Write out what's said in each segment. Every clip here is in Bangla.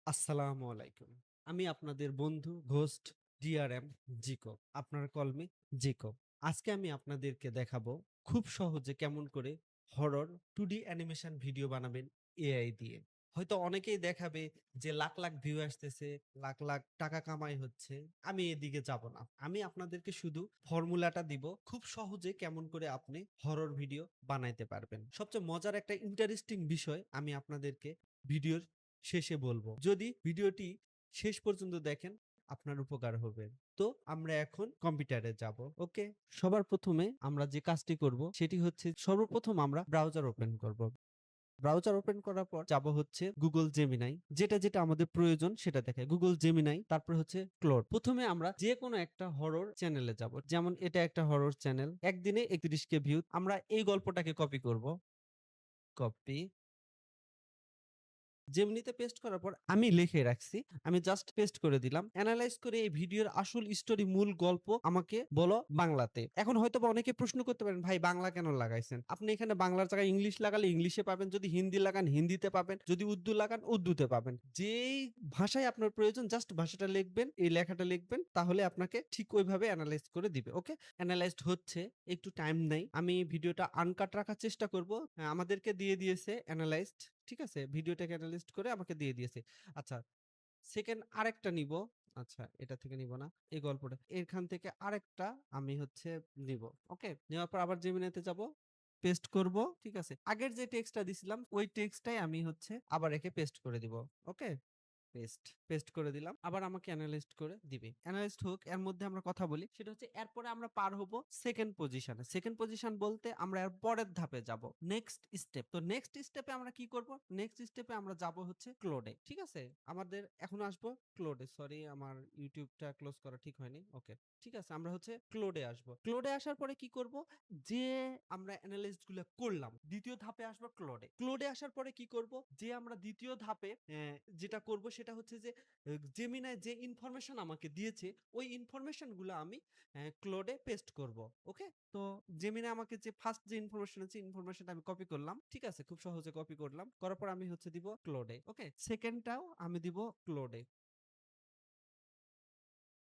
আসসালামু আলাইকুম। আমি আপনাদের বন্ধু হোস্ট ডিআরএম জিকো। আপনার কল মি জিকো। আজকে আমি আপনাদেরকে দেখাবো খুব সহজে কেমন করে হরর 2D অ্যানিমেশন ভিডিও বানাবেন এআই দিয়ে। হয়তো অনেকেই দেখাবে যে লাখ, লাখ ভিউ আসতেছে, লাখ, লাখ টাকা কামাই হচ্ছে। আমি এদিকে যাব না। আমি আপনাদেরকে শুধু ফর্মুলাটা দিব। খুব সহজে কেমন করে আপনি হরর ভিডিও বানাইতে পারবেন। সবচেয়ে মজার একটা ইন্টারেস্টিং বিষয় আমি আপনাদেরকে ভিডিওর শেষে বলবো। যদি ভিডিওটি শেষ পর্যন্ত দেখেন আপনার উপকার হবে। তো আমরা এখন কম্পিউটারে যাব। ওকে? সবার প্রথমে আমরা যে কাজটি করব সেটি হচ্ছে সর্বপ্রথম আমরা ব্রাউজার ওপেন করব। ব্রাউজার ওপেন করার পর যাব হচ্ছে Google Gemini যেটা আমাদের প্রয়োজন সেটা দেখায়। Google Gemini তারপর হচ্ছে Claude। প্রথমে আমরা যেকোনো একটা হরর চ্যানেলে যাব। যেমন এটা একটা হরর চ্যানেল। একদিনে ৩১K ভিউ। আমরা এই গল্পটাকে কপি করব। কপি জেমিনিতে পেস্ট করার পর আমি লিখে রাখছি। আমি জাস্ট পেস্ট করে দিলাম। এনালাইজ করে এই ভিডিওর আসল স্টোরি মূল গল্প আমাকে বলো বাংলাতে। এখন হয়তোবা অনেকে প্রশ্ন করতে পারেন, "ভাই বাংলা কেন লাগাইছেন?" আপনি এখানে বাংলার জায়গায় ইংলিশ লাগালে ইংলিশে পাবেন। যদি হিন্দি লাগান হিন্দিতে পাবেন। যদি উর্দু লাগান উর্দুতে পাবেন। যেই ভাষায় আপনার প্রয়োজন জাস্ট ভাষাটা লিখবেন, এই লেখাটা লিখবেন। তাহলে আপনাকে ঠিক ওইভাবে এনালাইজ করে দিবে। ওকে? এনালাইজড হচ্ছে, একটু টাইম নেই। আমি ভিডিওটা আনকাট রাখার চেষ্টা করব। আমাদেরকে দিয়ে দিয়েছে এনালাইজড। ঠিক আছে? ভিডিওটাকে এনালাইজড করে আমাকে দিয়ে দিয়েছে। আচ্ছা, সেকেন্ড আরেকটা নিবো। আচ্ছা, এটা থেকে নিব না। এই গল্পটা। এখান থেকে আরেকটা আমি হচ্ছে নিবো। ওকে? নেওয়ার পর আবার জেমিনিতে যাবো। পেস্ট করব। ঠিক আছে? আগের যে টেক্সটটা দিছিলাম ওই টেক্সটটাই আমি হচ্ছে আবার একে পেস্ট করে দিব। ওকে? পেস্ট করে দিলাম। আবার আমাকে এনালাইজড করে দিবে। এনালাইজড হোক, এর মধ্যে আমরা কথা বলি। সেটা হচ্ছে এরপরে আমরা পার হব সেকেন্ড পজিশনে। সেকেন্ড পজিশন বলতে আমরা এর পরের ধাপে যাব। Next step. তো নেক্সট স্টেপে আমরা কি করব? নেক্সট স্টেপে আমরা যাব হচ্ছে ক্লোডে। ঠিক আছে? আমাদের এখন আসবো ক্লোডে। সরি, আমার ইউটিউবটা ক্লোজ করা ঠিক হয়নি। ওকে। ঠিক আছে? আমরা হচ্ছে ক্লোডে আসবো। ক্লোডে আসার পরে কি করব? যে আমরা এনালাইজড গুলো করলাম, দ্বিতীয় ধাপে আসবো ক্লোডে। ক্লোডে আসার পরে কি করব? যে আমরা দ্বিতীয় ধাপে যেটা করব সেটা হচ্ছে যে জেমিনাই যে ইনফরমেশন আমাকে দিয়েছে ওই ইনফরমেশন গুলো আমি ক্লোডে পেস্ট করব। ওকে? তো জেমিনাই আমাকে যে ফার্স্ট যে ইনফরমেশন আছে ইনফরমেশনটা আমি কপি করলাম। ঠিক আছে? খুব সহজে কপি করলাম। করার পর আমি হচ্ছে দিব ক্লোডে। ওকে? সেকেন্ডটাও আমি দিব ক্লোডে।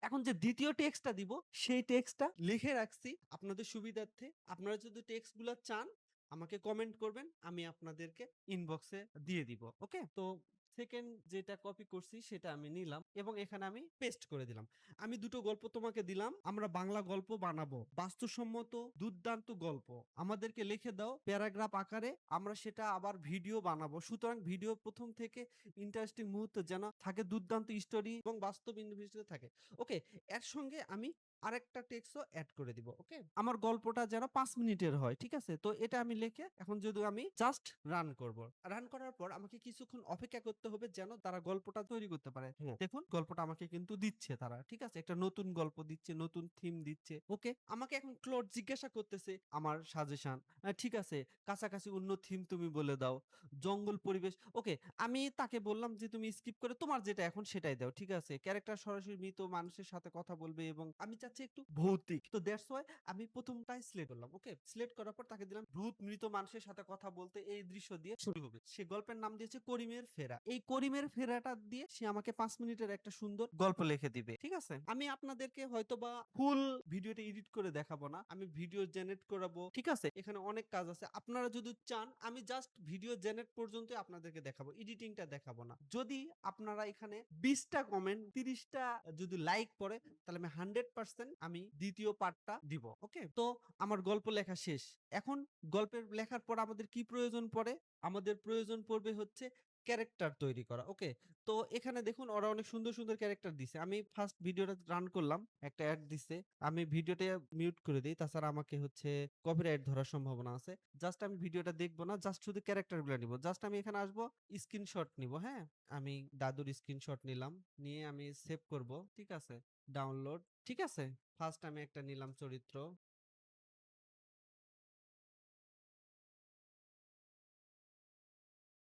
এখন যে দ্বিতীয় টেক্সটটা দিব সেই টেক্সটটা লিখে রাখছি আপনাদের সুবিধার্থে। আপনারা যদি টেক্সট গুলা চান আমাকে কমেন্ট করবেন, আমি আপনাদেরকে ইনবক্সে দিয়ে দিব। ওকে? তো সেকেন্ড যেটা কপি করছি সেটা আমি নিলাম এবং এখানে আমি পেস্ট করে দিলাম। আমি দুটো গল্প তোমাকে দিলাম। আমরা বাংলা গল্প বানাবো। বাস্তবসম্মত দুর্দান্ত গল্প। আমাদেরকে লিখে দাও প্যারাগ্রাফ আকারে। আমরা সেটা আবার ভিডিও বানাবো। সুতরাং ভিডিও ১ম থেকে ইন্টারেস্টিং মুহূর্ত যেন থাকে, দুর্দান্ত স্টোরি এবং বাস্তব ইন্ডিভিজুয়াল থাকে। ওকে, এর সঙ্গে আমি আরেকটা টেক্সটও এড করে দিব। ওকে? আমার গল্পটা যেন ৫ মিনিটের হয়। ঠিক আছে? তো এটা আমি লিখে এখন যদি আমি জাস্ট রান করব। রান করার পর আমাকে কিছুক্ষণ অপেক্ষা করতে হবে যেন তারা গল্পটা তৈরি করতে পারে। হ্যাঁ, দেখুন গল্পটা আমাকে কিন্তু দিচ্ছে তারা। ঠিক আছে? একটা নতুন গল্প দিচ্ছে, নতুন থিম দিচ্ছে। ওকে? আমাকে এখন ক্লড জিজ্ঞাসা করতেছে আমার সাজেশন। ঠিক আছে, কাছাকাছি অন্য থিম তুমি বলে দাও। জঙ্গল পরিবেশ। ওকে, আমি তাকে বললাম যে তুমি স্কিপ করে তোমার যেটা এখন সেটাই দাও। ঠিক আছে? ক্যারেক্টার সরাসরি মৃত মানুষের সাথে কথা বলবে এবং আমি চাচ্ছি একটু ভৌতিক। তো দ্যাটস ওয়াই আমি ১ম টাই সিলেক্ট করলাম। ওকে? সিলেক্ট করার পর তাকে দিলাম ভূত মৃত মানুষের সাথে কথা বলতে এই দৃশ্য দিয়ে শুরু হবে। সে গল্পের নাম দিয়েছে করিমের ফেরা। এই করিমের ফেরাটা দিয়ে সে আমাকে ৫ মিনিটের একটা সুন্দর গল্প লিখে দিবে। ঠিক আছে? আমি আপনাদেরকে হয়তোবা ফুল ভিডিওটা এডিট করে দেখাবো না। আমি ভিডিও জেনারেট করাবো। ঠিক আছে? এখানে অনেক কাজ আছে। আপনারা যদি চান আমি জাস্ট ভিডিও জেনারেট পর্যন্তই আপনাদেরকে দেখাবো। এডিটিংটা দেখাবো না। যদি আপনারা এখানে ২০ টা কমেন্ট, ৩০ টা যদি লাইক পড়ে তাহলে আমি 100% আমি দ্বিতীয় পার্টটা দিব। ওকে? তো আমার গল্প লেখা শেষ। এখন গল্পের লেখার পর আমাদের কি প্রয়োজন পড়ে? আমাদের প্রয়োজন পড়বে হচ্ছে ক্যারেক্টার তৈরি করা। ওকে? তো এখানে দেখুন ওরা অনেক সুন্দর, সুন্দর ক্যারেক্টার দিছে। আমি ফার্স্ট ভিডিওটা রান করলাম। একটা এড দিছে। আমি ভিডিওটা মিউট করে দেই। তাছাড়া আমাকে হচ্ছে কপিরাইট ধরার সম্ভাবনা আছে। জাস্ট আমি ভিডিওটা দেখব না। জাস্ট শুধু ক্যারেক্টার গুলা নিব। জাস্ট আমি এখানে আসবো, স্ক্রিনশট নিব। হ্যাঁ? আমি দাদুর স্ক্রিনশট নিলাম। নিয়ে আমি সেভ করব। ঠিক আছে? ডাউনলোড। ঠিক আছে? ফার্স্ট আমি একটা নিলাম চরিত্র।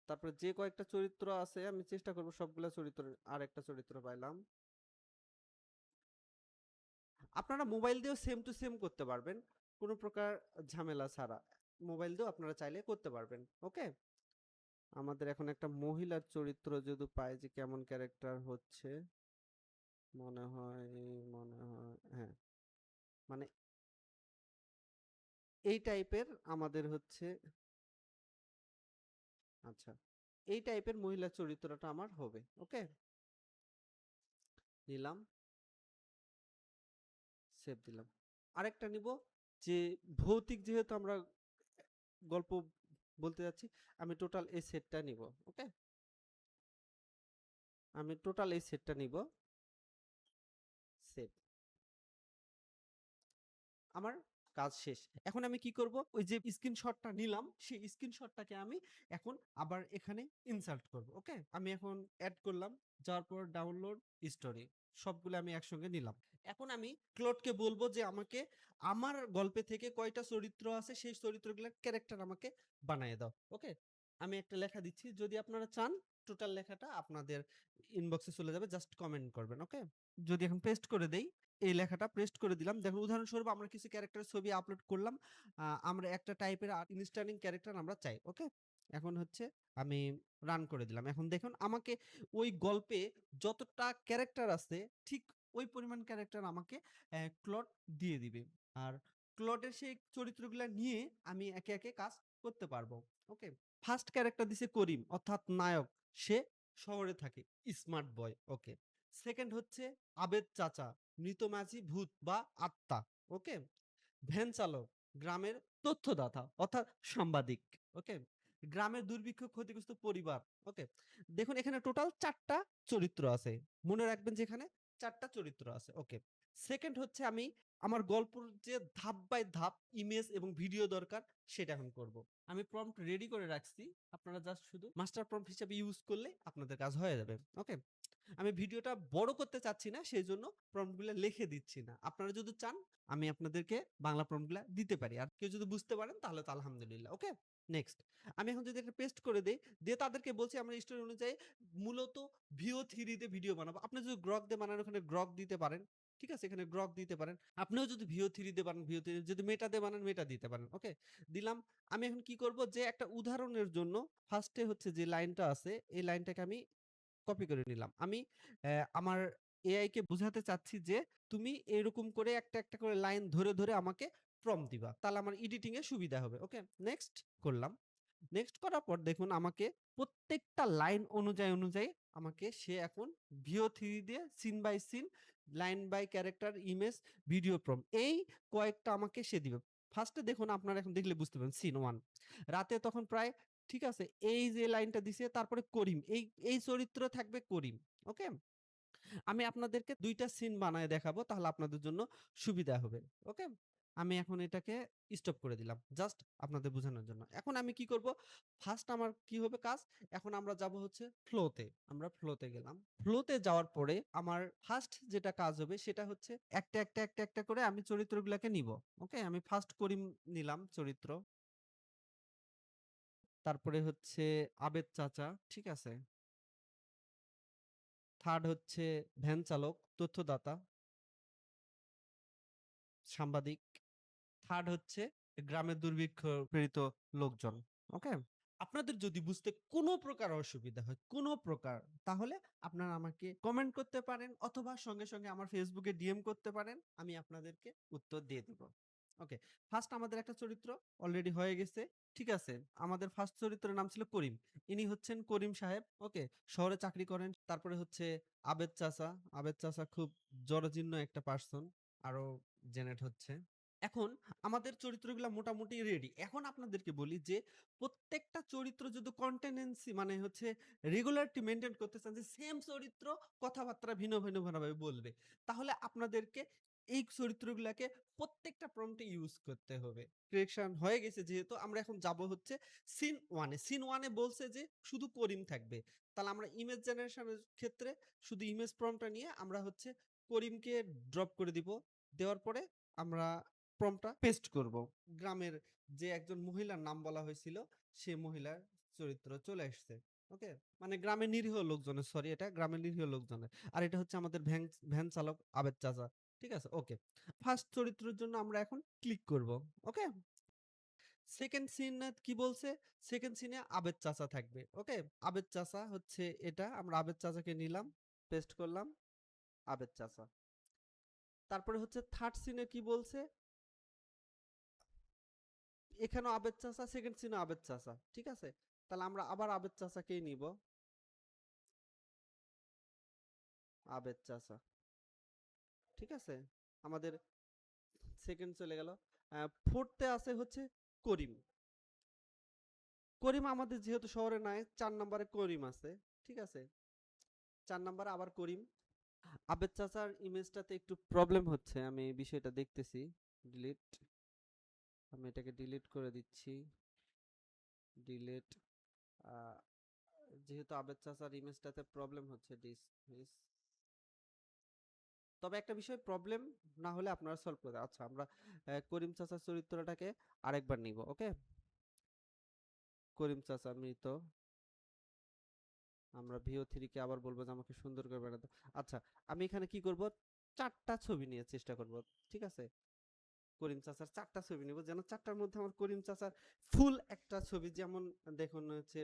তারপরে যে কয়েকটা চরিত্র আছে আমি চেষ্টা করব সবগুলা চরিত্রের আরেকটা চরিত্র পাইলাম। আপনারা মোবাইল দিয়েও সেম টু সেম করতে পারবেন। কোন প্রকার ঝামেলা ছাড়া। মোবাইল দিয়েও আপনারা চাইলে করতে পারবেন। ওকে? আমাদের এখন একটা মহিলার চরিত্র যদি পাই যে কেমন ক্যারেক্টার হচ্ছে, মনে হয় মনে হয় হ্যাঁ, মানে এই টাইপের আমাদের হচ্ছে, আচ্ছা, এই টাইপের মহিলা চরিত্রটা আমার হবে। ওকে, নিলাম, সেভ দিলাম। আরেকটা নিব যে ভৌতিক, যেহেতু আমরা গল্প বলতে যাচ্ছি, আমি টোটাল এই সেটটা নিব। ওকে, আমি টোটাল এই সেটটা নিব। সেভ, আমার কাজ শেষ। এখন আমি কি করব? ওই যে স্ক্রিনশটটা নিলাম, সেই স্ক্রিনশটটাকে আমি এখন আবার এখানে ইনসার্ট করব। ওকে? আমি এখন এড করলাম। যাওয়ার পর ডাউনলোড স্টোরি। সবগুলো আমি একসঙ্গে নিলাম। এখন আমি ক্লডকে বলব যে আমাকে আমার গল্পে থেকে কয়টা চরিত্র আছে সেই চরিত্রগুলোর ক্যারেক্টার আমাকে বানায়ে দাও। ওকে? আমি একটা লেখা দিচ্ছি। যদি আপনারা চান টোটাল লেখাটা আপনাদের ইনবক্সে চলে যাবে। জাস্ট কমেন্ট করবেন। ওকে? যদি এখন পেস্ট করে দেই, এই লেখাটা পেস্ট করে দিলাম। দেখুন, উদাহরণস্বরূপ আমরা কিছু ক্যারেক্টারের ছবি আপলোড করলাম। আমরা একটা টাইপের ইনস্টানিং ক্যারেক্টার আমরা চাই। ওকে? এখন হচ্ছে আমি রান করে দিলাম। এখন দেখুন আমাকে ওই গল্পে যতটা ক্যারেক্টার আছে ঠিক ওই পরিমাণ ক্যারেক্টার আমাকে ক্লড দিয়ে দিবে। আর ক্লডের সেই চরিত্রগুলা নিয়ে আমি একে, একে কাজ করতে পারবো। ওকে? ফার্স্ট ক্যারেক্টার দিছে করিম, অর্থাৎ নায়ক। সে শহরে থাকে। Smart boy. ওকে? সেকেন্ড হচ্ছে আবেদ চাচা, মৃত মাঝি ভূত বা আত্মা। ওকে? ভ্যান চালক, গ্রামের তথ্যদাতা অর্থাৎ সাংবাদিক। ওকে? গ্রামের দুর্ভিক্ষ ক্ষতিগ্রস্ত পরিবার। ওকে? দেখুন এখানে টোটাল ৪ টা চরিত্র আছে। মনে রাখবেন যে এখানে ৪ টা চরিত্র আছে। ওকে। সেকেন্ড হচ্ছে আমি আমার গল্পর যে ধাপ বাই ধাপ ইমেজ এবং ভিডিও দরকার সেটা এখন করব। আমি প্রম্পট রেডি করে রাখছি। আপনারা জাস্ট শুধু মাস্টার প্রম্পট হিসেবে ইউজ করলে আপনাদের কাজ হয়ে যাবে। ওকে? আমি ভিডিওটা বড় করতে চাচ্ছি না, সেজন্য প্রম্পটগুলা লিখে দিচ্ছি না। আপনারা যদি চান আমি আপনাদেরকে বাংলা প্রম্পটগুলা দিতে পারি। আর কেউ যদি বুঝতে পারেন তাহলে তো আলহামদুলিল্লাহ। ওকে? নেক্সট। আমি এখন যদি এটা পেস্ট করে দেই, দিয়ে তাদেরকে বলছি আমরা স্টোরি অনুযায়ী মূলত VO3 তে ভিডিও বানাবো। আপনি যদি গ্রক দিয়ে বানান ওখানে গ্রক দিতে পারেন। ঠিক আছে? এখানে গ্রক দিতে পারেন। আপনিও যদি VO3 দিয়ে বানান VO3, যদি মেটা দিয়ে বানান মেটা দিতে পারেন। ওকে? দিলাম। আমি এখন কি করব, যে একটা উদাহরণের জন্য ফার্স্ট এ হচ্ছে যে লাইনটা আছে এই লাইনটাকে আমি কপি করে নিলাম। আমি আমার এআই কে বুঝাতে চাচ্ছি যে তুমি এরকম করে একটা, একটা করে লাইন ধরে, ধরে আমাকে প্রম্পট দিবা। তাহলে আমার এডিটিং এ সুবিধা হবে। ওকে? নেক্সট করলাম। নেক্সট করার পর দেখুন আমাকে প্রত্যেকটা লাইন অনুযায়ী, অনুযায়ী আমাকে সে এখন VO3 দিয়ে scene by scene, line by character, image, video prompt এই কয়েকটা আমাকে সে দিবে। ফার্স্ট এ দেখুন আপনারা এখন দেখলে বুঝতে পারবেন সিন 1 রাতে তখন প্রায়, ঠিক আছে? এই যে লাইনটা দিছে তারপরে করিম। এই চরিত্র থাকবে করিম। ওকে? আমি আপনাদেরকে ২ টা সিন বানায় দেখাবো তাহলে আপনাদের জন্য সুবিধা হবে। ওকে? আমি এখন এটাকে স্টপ করে দিলাম। জাস্ট আপনাদের বোঝানোর জন্য। এখন আমি কি করব? ফার্স্ট আমার কি হবে কাজ? এখন আমরা যাব হচ্ছে ফ্লো তে। আমরা ফ্লো তে গেলাম। ফ্লো তে যাওয়ার পরে আমার ফার্স্ট যেটা কাজ হবে সেটা হচ্ছে একটা, একটা, একটা, একটা করে আমি চরিত্রগুলাকে নিবো। ওকে? আমি ফার্স্ট করিম নিলাম চরিত্র। তারপরে হচ্ছে আবেদ চাচা। ঠিক আছে? থার্ড হচ্ছে ভ্যান চালক, তথ্যদাতা, সাংবাদিক। থার্ড হচ্ছে গ্রামের দুর্ভিক্ষ পীড়িত লোকজন। ওকে? আপনাদের যদি বুঝতে কোনো প্রকার অসুবিধা হয়, কোনো প্রকার, তাহলে আপনারা আমাকে কমেন্ট করতে পারেন অথবা সঙ্গে, সঙ্গে আমার ফেসবুকে ডিএম করতে পারেন। আমি আপনাদেরকে উত্তর দিয়ে দিব। ওকে। ফার্স্ট আমাদের একটা চরিত্র অলরেডি হয়ে গেছে। ঠিক আছে? আমাদের ফার্স্ট চরিত্রের নাম ছিল করিম। ইনি হচ্ছেন করিম সাহেব। ওকে? শহরে চাকরি করেন। তারপরে হচ্ছে আবেদ চাচা। আবেদ চাচা খুব জরাজীর্ণ একটা পার্সন। আরো জেনারেট হচ্ছে। এখন আমাদের চরিত্রগুলা মোটামুটি রেডি। এখন আপনাদেরকে বলি যে প্রত্যেকটা চরিত্র যদি কন্টিনেন্সি মানে হচ্ছে রেগুলারিটি মেইনটেইন করতে চান যে সেম চরিত্র কথাবার্তা ভিন্ন, ভিন্ন ভাবে বলবে। তাহলে আপনাদেরকে এই চরিত্রগুলাকে প্রত্যেকটা প্রম্পটে ইউজ করতে হবে। ক্রিয়েশন হয়ে গেছে যেহেতু আমরা এখন যাব হচ্ছে সিন 1 এ। সিন 1 এ বলছে যে শুধু করিম থাকবে। তাহলে আমরা ইমেজ জেনারেশন এর ক্ষেত্রে শুধু ইমেজ প্রম্পটটা নিয়ে আমরা হচ্ছে করিমকে ড্রপ করে দিব। দেওয়ার পরে আমরা প্রম্পটটা পেস্ট করব। গ্রামের যে একজন মহিলার নাম বলা হয়েছিল, সে মহিলার চরিত্র চলে আসছে। ওকে? মানে গ্রামের নিরীহ লোকজনের, সরি এটা গ্রামের নিরীহ লোকজনের। আর এটা হচ্ছে আমাদের ভ্যান ভ্যান চালক আবেদ চাচা। ঠিক আছে? ওকে। ফার্স্ট চরিত্রের জন্য আমরা এখন ক্লিক করব। ওকে? সেকেন্ড সিনে কি বলছে? সেকেন্ড সিনে আবেদ চাচা থাকবে। ওকে? আবেদ চাচা হচ্ছে এটা। আমরা আবেদ চাচাকে নিলাম, পেস্ট করলাম, আবেদ চাচা। তারপরে হচ্ছে থার্ড সিনে কি বলছে? এখানেও আবেদ চাচা, সেকেন্ড সিনেও আবেদ চাচা। ঠিক আছে? তাহলে আমরা আবার আবেদ চাচাকেই নিব। আবেদ চাচা। ঠিক আছে? আমাদের সেকেন্ড চলে গেল। ফোর্থে আছে হচ্ছে করিম। করিম আমাদের যেহেতু শহরে নাই, ৪ নম্বরে করিম আছে। ঠিক আছে? ৪ নম্বরে আবার করিম। আবেদ চাচার ইমেজটাতে একটু প্রবলেম হচ্ছে। আমি এই বিষয়টা দেখতেছি। ডিলিট। আমি এটাকে ডিলিট করে দিচ্ছি। ডিলিট। আ যেহেতু আবেদ চাচার ইমেজটাতে প্রবলেম হচ্ছে দিস। তবে একটা বিষয় প্রবলেম না হলে আপনারা সলভ করে দেন। আচ্ছা আমরা করিম চাচার চরিত্রটাকে আরেকবার নিব। ওকে? করিম চাচা মৃত। আমরা VO3 কে আবার বলবো যে আমাকে সুন্দর করে বানাতে। আচ্ছা, আমি এখানে কি করব? ৪ টা ছবি নিয়ে চেষ্টা করব। ঠিক আছে? করিম চাচার ৪ টা ছবি নিব। যেন ৪ টার মধ্যে আমার করিম চাচার ফুল একটা ছবি, যেমন দেখুন হচ্ছে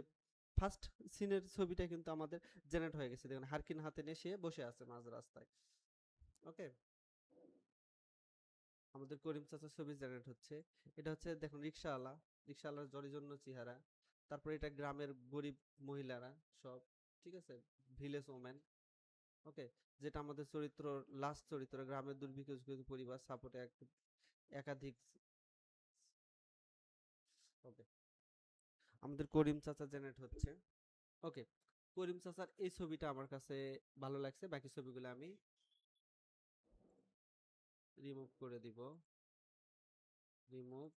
ফার্স্ট সিনের ছবিটা কিন্তু আমাদের জেনারেট হয়ে গেছে। দেখুন হারকিন হাতে নিয়ে সে বসে আছে মাঝ রাস্তায়। ওকে? আমাদের করিম চাচার ছবি জেনারেট হচ্ছে। এটা হচ্ছে দেখুন রিক্শাওয়ালা, রিক্শাওয়ালার জরিজন্য চেহারা। তারপরে এটা গ্রামের গরিব মহিলারা সব। ঠিক আছে? Village woman. ওকে? যেটা আমাদের চরিত্র, লাস্ট চরিত্র, গ্রামের দুর্ভিক্ষিত পরিবার সাপোর্টে একাধিক। ওকে? আমাদের করিম চাচা জেনারেট হচ্ছে। ওকে? করিম চাচার এই ছবিটা আমার কাছে ভালো লাগছে। বাকি ছবিগুলো আমি রিমুভ করে দিব। Remove,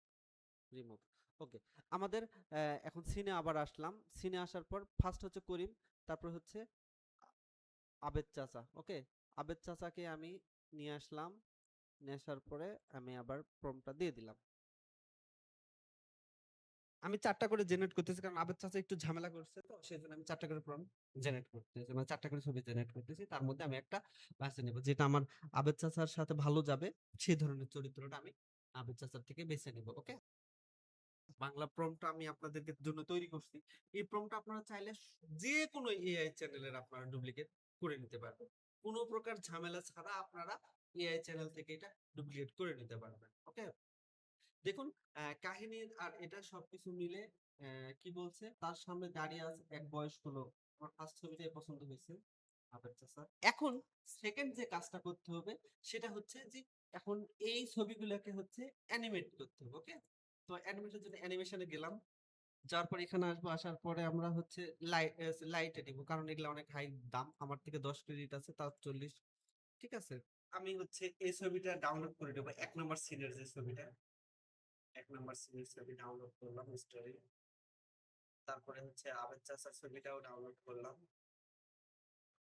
remove. ওকে। আমাদের এখন সিনে আবার আসলাম। সিনে আসার পর ফার্স্ট হচ্ছে করিম, তারপর হচ্ছে আবেদ চাচা। ওকে? আবেদ চাচাকে আমি নিয়ে আসলাম। নিয়ে আসার পরে আমি আবার প্রম্পটটা দিয়ে দিলাম। আমি ৪ টা করে জেনারেট করতেছি কারণ আবেদ চাচা একটু ঝামেলা করছে, তো সেজন্য আমি ৪ টা করে প্রম্পট জেনারেট করতেছি। মানে ৪ টা করে ছবি জেনারেট করতেছি। তার মধ্যে আমি একটা বেছে নেব। যেটা আমার আবেদ চাচার সাথে ভালো যাবে সেই ধরনের চরিত্রটা আমি আবেদ চাচার থেকে বেছে নেব। ওকে? বাংলা প্রম্পটটা আমি আপনাদেরকে জন্য তৈরি করছি। এই প্রম্পটটা আপনারা চাইলে যেকোনো এআই চ্যানেলের আপনারা ডুপ্লিকেট করে নিতে পারবেন। কোন প্রকার ঝামেলা ছাড়া আপনারা এআই চ্যানেল থেকে এটা ডুপ্লিকেট করে নিতে পারবেন। ওকে? দেখুন কাহিনীর আর এটা সবকিছু মিলে কি বলছে? তার সামনে দাঁড়িয়ে আছে এক বয়স্ক লোক। আমার ফার্স্ট ছবিটাই পছন্দ হয়েছে। আবেদ চাচা। এখন সেকেন্ড যে কাজটা করতে হবে সেটা হচ্ছে যে এখন এই ছবিগুলোকে হচ্ছে অ্যানিমেট করতে হবে। ওকে? তো অ্যানিমেটের জন্য অ্যানিমেশনে গেলাম। যাওয়ার পর এখানে আসবো। আসার পরে আমরা হচ্ছে লাইটে নিব। কারণ এগুলা অনেক হাই দাম। আমার থেকে ১০ ক্রেডিট আছে, তাও ৪০। ঠিক আছে? আমি হচ্ছে এই ছবিটা ডাউনলোড করে নেব। ১ নাম্বার সিনের যে ছবিটা, ১ নাম্বার সিনের ছবি ডাউনলোড করলাম স্টোরি। তারপরে হচ্ছে আবেদ চাচার ছবিটাও ডাউনলোড করলাম।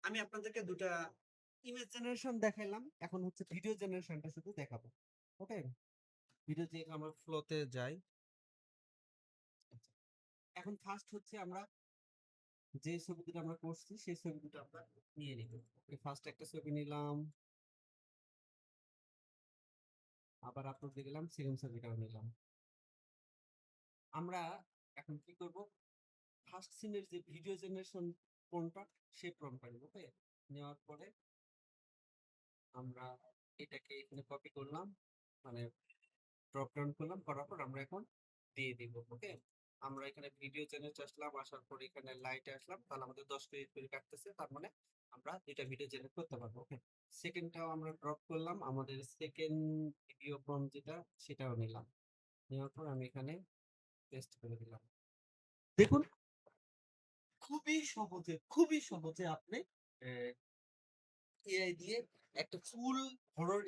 আমি আপনাদেরকে ২ টা ইমেজ জেনারেশন দেখাইলাম। এখন হচ্ছে ভিডিও জেনারেশনটা শুধু দেখাবো। ওকে? ভিডিও যে আমরা ফ্লোতে যাই। আচ্ছা। এখন ফার্স্ট হচ্ছে আমরা যে ছবি দুটো আমরা করছি সেই ছবি দুটো আমরা নিয়ে নিব। ওকে? ফার্স্ট একটা ছবি নিলাম। আবার আপলোড দিয়ে গেলাম। সেকেন্ড ছবিটাও নিলাম। আমরা এখন কি করব? ফার্স্ট সিনের যে ভিডিও জেনারেশন প্রম্পট সেই প্রম্পটটা নিব। ওকে? নেওয়ার পরে আমরা এটাকে এখানে কপি করলাম। মানে ড্রপ ডাউন করলাম। করার পর আমরা এখন দিয়ে দিব। ওকে? আমরা এখানে ভিডিও চ্যানেলে আসলাম। আসার পর এখানে লাইটে আসলাম। তাহলে আমাদের ১০ ক্রেডিট করে কাটতেছে। তার মানে আমরা ২ টা ভিডিও জেনারেট করতে পারবো। ওকে? সেকেন্ডটাও আমরা ড্রপ করলাম। আমাদের সেকেন্ড ভিডিও প্রম্পট যেটা সেটাও নিলাম। নেওয়ার পর আমি এখানে পেস্ট করে দিলাম। দেখুন খুবই সহজে আপনি এআই দিয়ে একটা ফুল হরর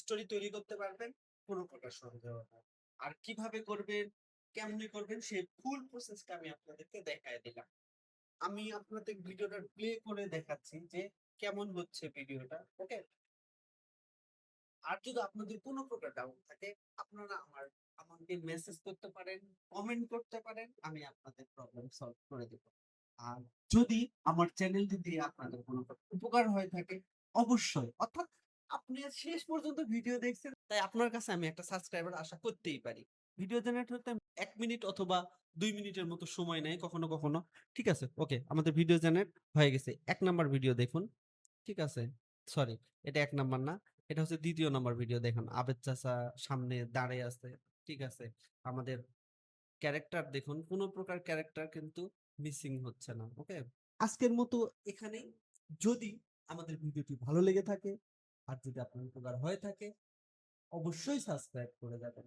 স্টোরি তৈরি করতে পারবেন কোনো প্রকার সন্দেহ নাই। আর কিভাবে করবেন, কেমনে করবেন সেই ফুল প্রসেসটা আমি আপনাদেরকে দেখায় দিলাম। আমি আপনাদের ভিডিওটা প্লে করে দেখাচ্ছি যে কেমন হচ্ছে ভিডিওটা। ওকে? আর যদি আপনাদের কোনো প্রকার ডাউট থাকে আপনারা আমাকে মেসেজ করতে পারেন, কমেন্ট করতে পারেন। আমি আপনাদের প্রবলেম সলভ করে দেব। আর যদি আমার চ্যানেলটি দিয়ে আপনাদের কোনো প্রকার উপকার হয়ে থাকে অবশ্যই, অর্থাৎ আপনি শেষ পর্যন্ত ভিডিও দেখছেন তাই আপনার কাছে আমি একটা সাবস্ক্রাইবার আশা করতেই পারি। ভিডিও জেনারেট হতে ১ মিনিট অথবা ২ মিনিটের মতো সময় নেয় কখনো, কখনো। ঠিক আছে? ওকে, আমাদের ভিডিও জেনারেট হয়ে গেছে। ১ নাম্বার ভিডিও দেখুন। ঠিক আছে? সরি, এটা ১ নাম্বার না। এটা হচ্ছে ২য় নাম্বার ভিডিও দেখুন। আবেদ চাচা সামনে দাঁড়ায় আছে। ঠিক আছে? আমাদের ক্যারেক্টার দেখুন, কোন প্রকার ক্যারেক্টার কিন্তু মিসিং হচ্ছে না। ওকে? আজকের মতো এখানেই। যদি আমাদের ভিডিওটি ভালো লেগে থাকে আর যদি আপনার উপকার হয়ে থাকে অবশ্যই সাবস্ক্রাইব করে যাবেন।